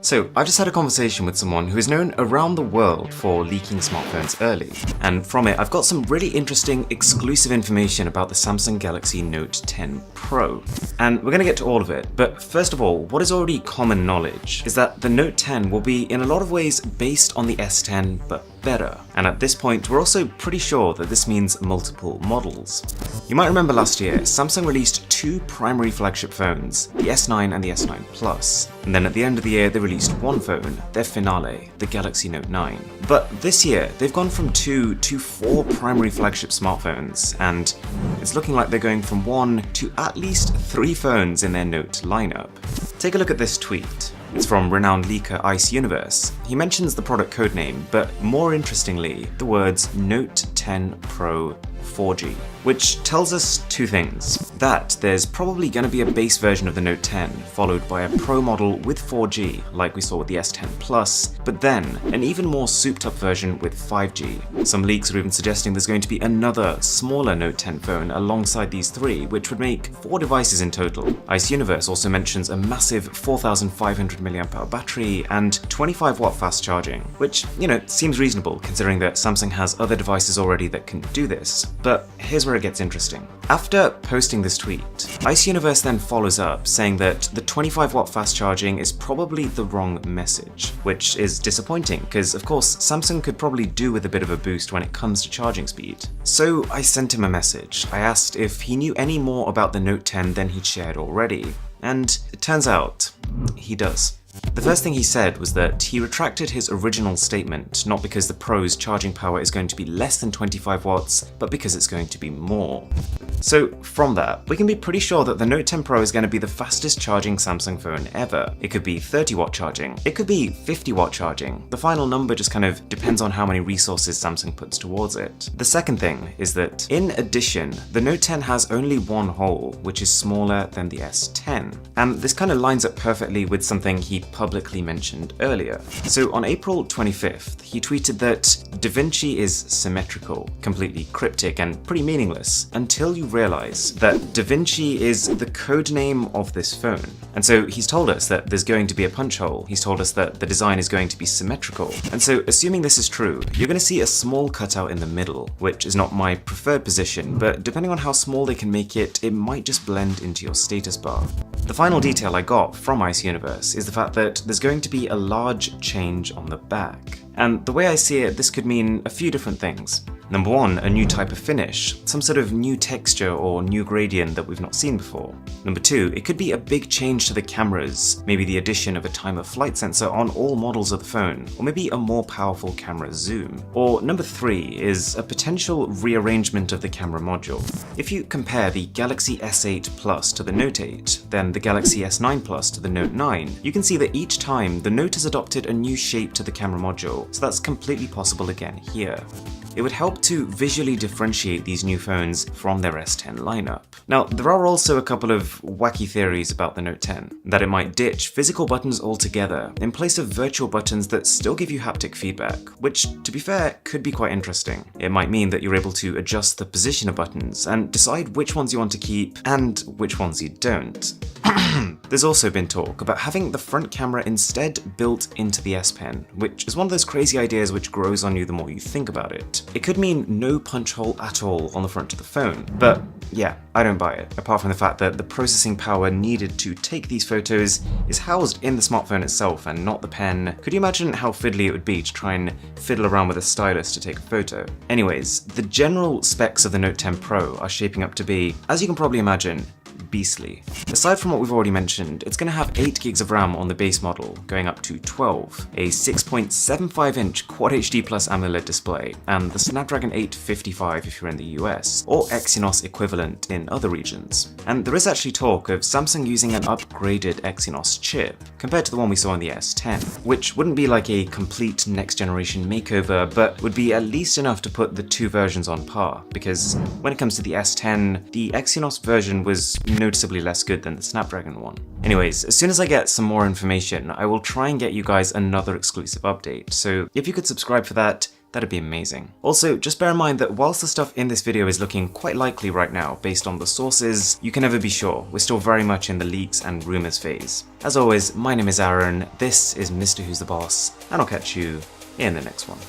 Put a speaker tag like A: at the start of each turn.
A: So, I've just had a conversation with someone who is known around the world for leaking smartphones early, and from it I've got some really interesting exclusive information about the Samsung Galaxy Note 10 Pro. And we're going to get to all of it, but first of all, what is already common knowledge is that the Note 10 will be in a lot of ways based on the S10, but better. And at this point, we're also pretty sure that this means multiple models. You might remember last year, Samsung released two primary flagship phones, the S9 and the S9 Plus. And then at the end of the year, they released one phone, their finale, the Galaxy Note 9. But this year, they've gone from 2 to 4 primary flagship smartphones, and it's looking like they're going from 1 to at least 3 phones in their Note lineup. Take a look at this tweet. It's from renowned leaker Ice Universe. He mentions the product codename, but more interestingly, the words Note 10 Pro 4G, which tells us two things. That there's probably going to be a base version of the Note 10, followed by a Pro model with 4G, like we saw with the S10 Plus, but then an even more souped up version with 5G. Some leaks are even suggesting there's going to be another, smaller Note 10 phone alongside these three, which would make 4 devices in total. Ice Universe also mentions a massive 4,500 mAh battery and 25 watt fast charging, which, seems reasonable considering that Samsung has other devices already that can do this. But here's where it gets interesting. After posting this tweet, Ice Universe then follows up saying that the 25 watt fast charging is probably the wrong message, which is disappointing because of course Samsung could probably do with a bit of a boost when it comes to charging speed. So I sent him a message. I asked if he knew any more about the Note 10 than he'd shared already, and it turns out he does. The first thing he said was that he retracted his original statement, not because the Pro's charging power is going to be less than 25 watts, but because it's going to be more. So from that, we can be pretty sure that the Note 10 Pro is going to be the fastest charging Samsung phone ever. It could be 30 watt charging, it could be 50 watt charging. The final number just kind of depends on how many resources Samsung puts towards it. The second thing is that, in addition, the Note 10 has only one hole, which is smaller than the S10. And this kind of lines up perfectly with something he publicly mentioned earlier. So on April 25th, he tweeted that DaVinci is symmetrical, completely cryptic and pretty meaningless, until you realize that DaVinci is the code name of this phone. And so he's told us that there's going to be a punch hole, he's told us that the design is going to be symmetrical. And so assuming this is true, you're going to see a small cutout in the middle, which is not my preferred position, but depending on how small they can make it, it might just blend into your status bar. The final detail I got from Ice Universe is the fact that there's going to be a large change on the back. And the way I see it, this could mean a few different things. Number one, a new type of finish, some sort of new texture or new gradient that we've not seen before. Number two, it could be a big change to the cameras, maybe the addition of a time of flight sensor on all models of the phone, or maybe a more powerful camera zoom. Or number three is a potential rearrangement of the camera module. If you compare the Galaxy S8 Plus to the Note 8, then the Galaxy S9 Plus to the Note 9, you can see that each time the Note has adopted a new shape to the camera module, so that's completely possible again here. It would help to visually differentiate these new phones from their S10 lineup. Now, there are also a couple of wacky theories about the Note 10, that it might ditch physical buttons altogether in place of virtual buttons that still give you haptic feedback, which, to be fair, could be quite interesting. It might mean that you're able to adjust the position of buttons and decide which ones you want to keep and which ones you don't. There's also been talk about having the front camera instead built into the S Pen, which is one of those crazy ideas which grows on you the more you think about it. It could mean no punch hole at all on the front of the phone, but yeah, I don't buy it, apart from the fact that the processing power needed to take these photos is housed in the smartphone itself and not the pen. Could you imagine how fiddly it would be to try and fiddle around with a stylus to take a photo? Anyways, the general specs of the Note 10 Pro are shaping up to be, as you can probably imagine, beastly. Aside from what we've already mentioned, it's going to have 8 gigs of RAM on the base model, going up to 12, a 6.75-inch Quad HD Plus AMOLED display, and the Snapdragon 855 if you're in the US, or Exynos equivalent in other regions. And there is actually talk of Samsung using an upgraded Exynos chip, compared to the one we saw in the S10, which wouldn't be like a complete next-generation makeover, but would be at least enough to put the two versions on par, because when it comes to the S10, the Exynos version was noticeably less good than the Snapdragon one. Anyways, as soon as I get some more information, I will try and get you guys another exclusive update, so if you could subscribe for that, That'd be amazing. Also, just bear in mind that whilst the stuff in this video is looking quite likely right now based on the sources, you can never be sure. We're still very much in the leaks and rumours phase. As always, my name is Aaron, this is Mr. Who's the Boss, and I'll catch you in the next one.